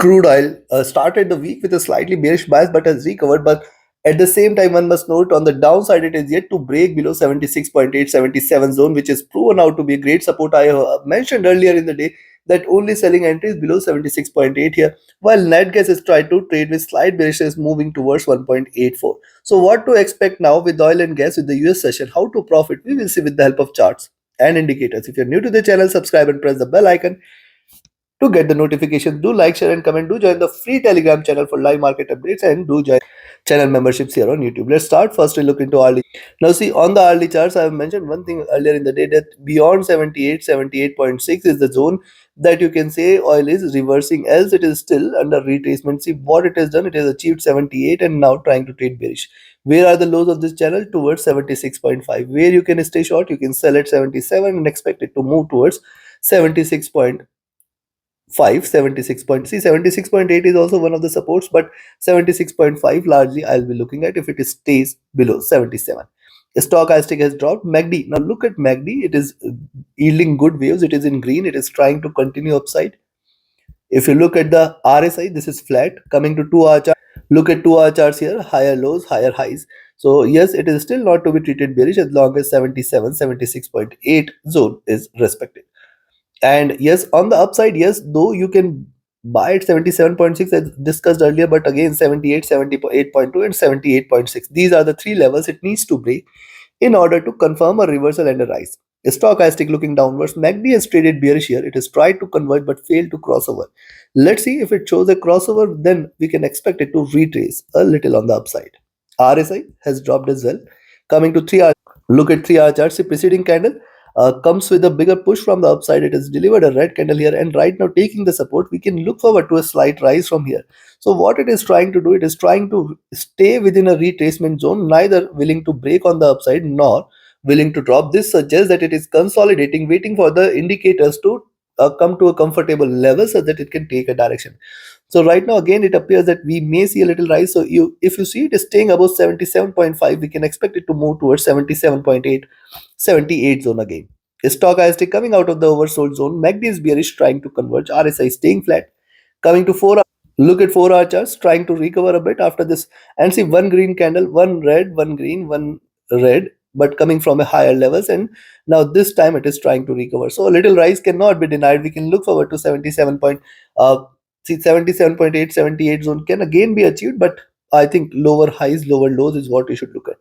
Crude oil started the week with a slightly bearish bias but has recovered. But at the same time, one must note on the downside, it is yet to break below 76.8, 77 zone, which is proven out to be a great support. I mentioned earlier in the day that only selling entries below 76.8 here, while net gas is trying to trade with slight bearishness moving towards 1.84. So, what to expect now with oil and gas with the US session? How to profit? We will see with the help of charts and indicators. If you're new to the channel, subscribe and press the bell icon to get the notifications. Do like, share, and comment. Do join the free Telegram channel for live market updates and do join channel memberships here on YouTube. Let's start. First, we look into hourly. Now, see on the hourly charts, I have mentioned one thing earlier in the day that beyond 78, 78.6 is the zone that you can say oil is reversing, else it is still under retracement. See what it has done, it has achieved 78 and now trying to trade bearish. Where are the lows of this channel? Towards 76.5. Where you can stay short, you can sell at 77 and expect it to move towards 76.5. 76.8 is also one of the supports, but 76.5 largely I'll be looking at if it stays below 77. Stochastic has dropped. MACD, now look at MACD, it is yielding good waves, it is in green, it is trying to continue upside. If you look at the RSI, this is flat. Coming to 2-hour chart, look at 2-hour charts here, higher lows, higher highs. So yes, it is still not to be treated bearish as long as 77, 76.8 zone is respected. And yes, on the upside, yes, though you can buy at 77.6 as discussed earlier, but again 78, 78.2 and 78.6. These are the three levels it needs to break in order to confirm a reversal and a rise. Stochastic looking downwards. MACD has traded bearish here. It has tried to convert but failed to crossover. Let's see if it shows a crossover, then we can expect it to retrace a little on the upside. RSI has dropped as well. Coming to 3 hour, look at 3 hour charts. The preceding candle comes with a bigger push from the upside. It has delivered a red candle here, and right now taking the support, we can look forward to a slight rise from here. So what it is trying to do, it is trying to stay within a retracement zone, neither willing to break on the upside nor willing to drop. This suggests that it is consolidating, waiting for the indicators to come to a comfortable level so that it can take a direction. So right now again it appears that we may see a little rise. So if you see it is staying above 77.5, we can expect it to move towards 77.8, 78 zone again. Stochastic coming out of the oversold zone. MACD is bearish, trying to converge. RSI staying flat. Coming to 4 hour, look at 4 hour charts, trying to recover a bit after this, and see one green candle, one red, one green, one red, but coming from a higher levels, and now this time it is trying to recover. So a little rise cannot be denied. We can look forward to 77 point see 77.8, 78 zone can again be achieved, but I think lower highs, lower lows is what we should look at.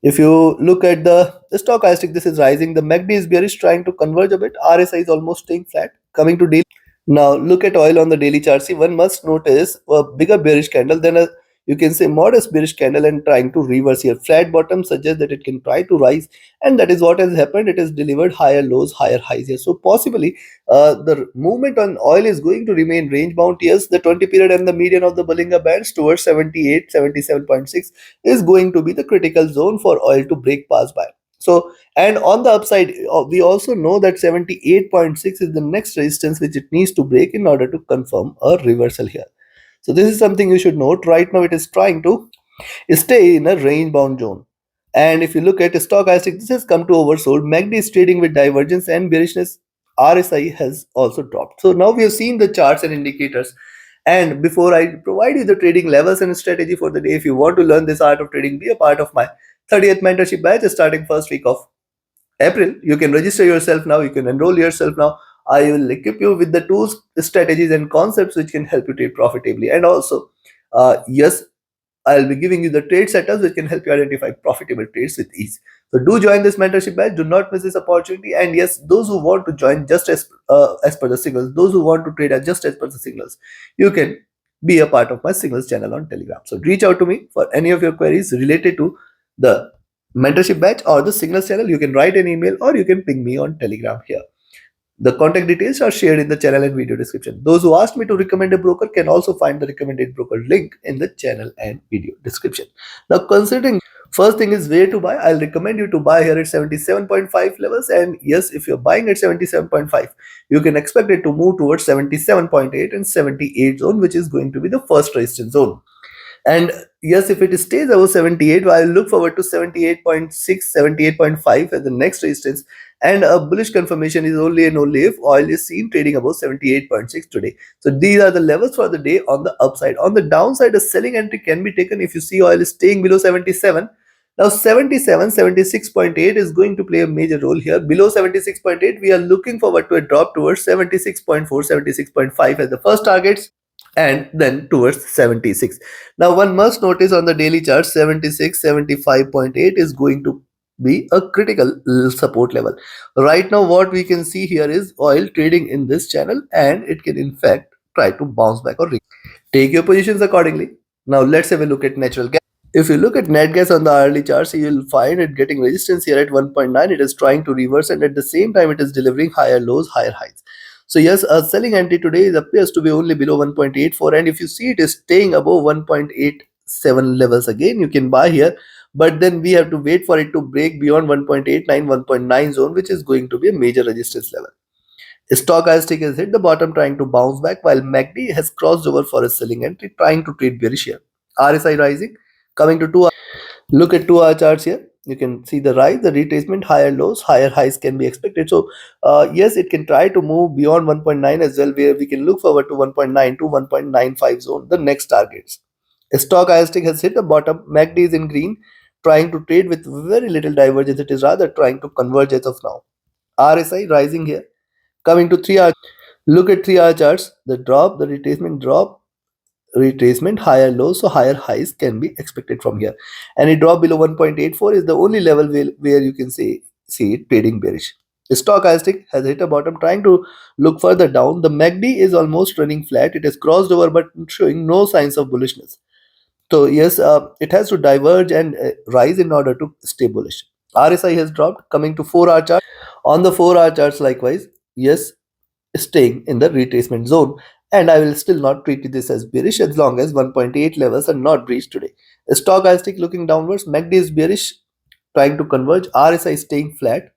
If you look at the stochastic, this is rising. The MACD is bearish, trying to converge a bit. RSI is almost staying flat. Coming to daily. Now look at oil on the daily chart. See, one must notice a bigger bearish candle than a, you can say, modest bearish candle, and trying to reverse here. Flat bottom suggests that it can try to rise, and that is what has happened. It has delivered higher lows, higher highs here. So possibly the movement on oil is going to remain range bound. Yes, the 20 period and the median of the Bollinger Bands towards 78, 77.6 is going to be the critical zone for oil to break past by. So, and on the upside, we also know that 78.6 is the next resistance which it needs to break in order to confirm a reversal here. So this is something you should note. Right now it is trying to stay in a range bound zone. And if you look at stochastic, this has come to oversold. MACD is trading with divergence and bearishness. RSI has also dropped. So now we have seen the charts and indicators. And before I provide you the trading levels and strategy for the day, if you want to learn this art of trading, be a part of my 30th mentorship batch starting first week of April. You can register yourself now. You can enroll yourself now. I will equip you with the tools, strategies, and concepts which can help you trade profitably. And also, yes, I'll be giving you the trade setups which can help you identify profitable trades with ease. So do join this mentorship batch. Do not miss this opportunity. And yes, those who want to join just as per the signals, those who want to trade just as per the signals, you can be a part of my signals channel on Telegram. So reach out to me for any of your queries related to the mentorship batch or the signals channel. You can write an email or you can ping me on Telegram here. The contact details are shared in the channel and video description. Those who asked me to recommend a broker can also find the recommended broker link in the channel and video description. Now, considering first thing is where to buy, I'll recommend you to buy here at 77.5 levels. And yes, if you're buying at 77.5, you can expect it to move towards 77.8 and 78 zone, which is going to be the first resistance zone. And yes, if it stays above 78, I'll look forward to 78.6, 78.5 as the next resistance. And a bullish confirmation is only and only if oil is seen trading above 78.6 today. So these are the levels for the day on the upside. On the downside, a selling entry can be taken if you see oil is staying below 77. Now 77, 76.8 is going to play a major role here. Below 76.8, we are looking forward to a drop towards 76.4, 76.5 as the first targets, and then towards 76. Now one must notice on the daily chart 76, 75.8 is going to be a critical support level. Right now what we can see here is oil trading in this channel, and it can in fact try to bounce back or take your positions accordingly. Now let's have a look at natural gas. If you look at net gas on the hourly charts, you will find it getting resistance here at 1.9. It is trying to reverse, and at the same time, it is delivering higher lows, higher highs. So yes, a selling entry today appears to be only below 1.84, and if you see it is staying above 1.87 levels again, you can buy here. But then we have to wait for it to break beyond 1.89, 1.9 zone, which is going to be a major resistance level. Stochastic has hit the bottom trying to bounce back, while MACD has crossed over for a selling entry trying to trade bearish here. RSI rising, coming to 2 hour. Look at 2 hour charts here. You can see the rise, the retracement, higher lows, higher highs can be expected. So yes, it can try to move beyond 1.9 as well, where we can look forward to 1.9 to 1.95 zone, the next targets. Stochastic has hit the bottom. MACD is in green, trying to trade with very little divergence. It is rather trying to converge as of now. RSI rising here. Coming to 3 hour, look at 3 hour charts. The drop, the drop, retracement, higher lows, so higher highs can be expected from here. And a drop below 1.84 is the only level where you can see it trading bearish. Stochastic has hit a bottom trying to look further down. The MACD is almost running flat. It has crossed over but showing no signs of bullishness. So yes, it has to diverge and rise in order to stay bullish. RSI has dropped. Coming to 4 hour chart. On the 4 hour charts likewise, yes, staying in the retracement zone, and I will still not treat this as bearish as long as 1.8 levels are not breached today. Stochastic looking downwards, MACD is bearish trying to converge, RSI staying flat.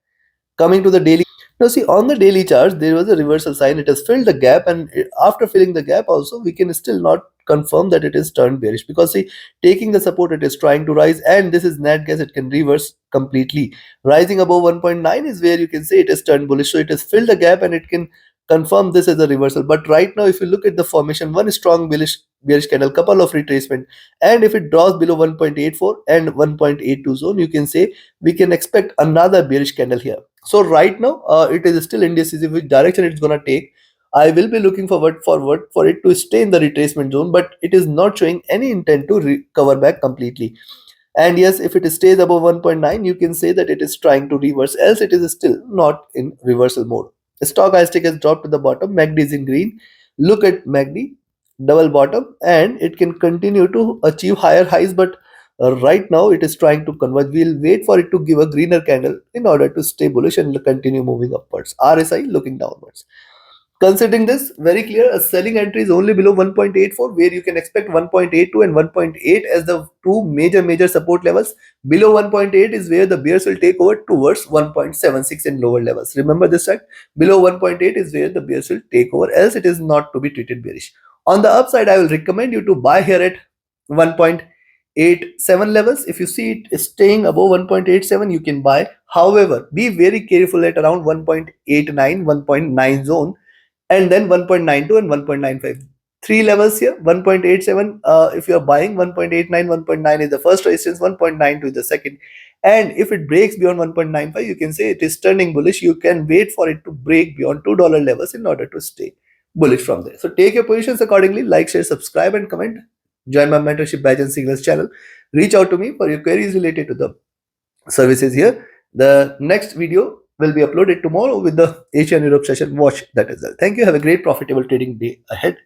Coming to the daily, now see on the daily chart there was a reversal sign. It has filled the gap, and after filling the gap also we can still not confirm that it is turned bearish, because see, taking the support, it is trying to rise, and this is net gas, it can reverse completely. Rising above 1.9 is where you can say it is turned bullish. So it has filled the gap and it can confirm this as a reversal. But right now if you look at the formation, one strong bearish candle, couple of retracement, and if it draws below 1.84 and 1.82 zone, you can say we can expect another bearish candle here. So right now, it is still indecisive which direction it's gonna take. I will be looking forward for it to stay in the retracement zone, but it is not showing any intent to recover back completely. And yes, if it stays above 1.9, you can say that it is trying to reverse, else it is still not in reversal mode. Stochastic has dropped to the bottom, MACD is in green. Look at MACD, double bottom, and it can continue to achieve higher highs, but right now it is trying to converge. We'll wait for it to give a greener candle in order to stay bullish and continue moving upwards. RSI looking downwards. Considering this, very clear, a selling entry is only below 1.84, where you can expect 1.82 and 1.8 as the two major support levels. Below 1.8 is where the bears will take over towards 1.76 in lower levels. Remember this fact. Below 1.8 is where the bears will take over, else it is not to be treated bearish. On the upside, I will recommend you to buy here at 1.87 levels. If you see it is staying above 1.87, you can buy. However, be very careful at around 1.89, 1.9 zone, and then 1.92 and 1.95. Three levels here. 1.87, if you are buying, 1.89, 1.9 is the first resistance, 1.92 is the second. And if it breaks beyond 1.95, you can say it is turning bullish. You can wait for it to break beyond $2 levels in order to stay bullish from there. So take your positions accordingly. Like, share, subscribe, and comment. Join my mentorship badge and signals channel. Reach out to me for your queries related to the services here. The next video will be uploaded tomorrow with the Asia and Europe session. Watch that as well. Thank you. Have a great profitable trading day ahead.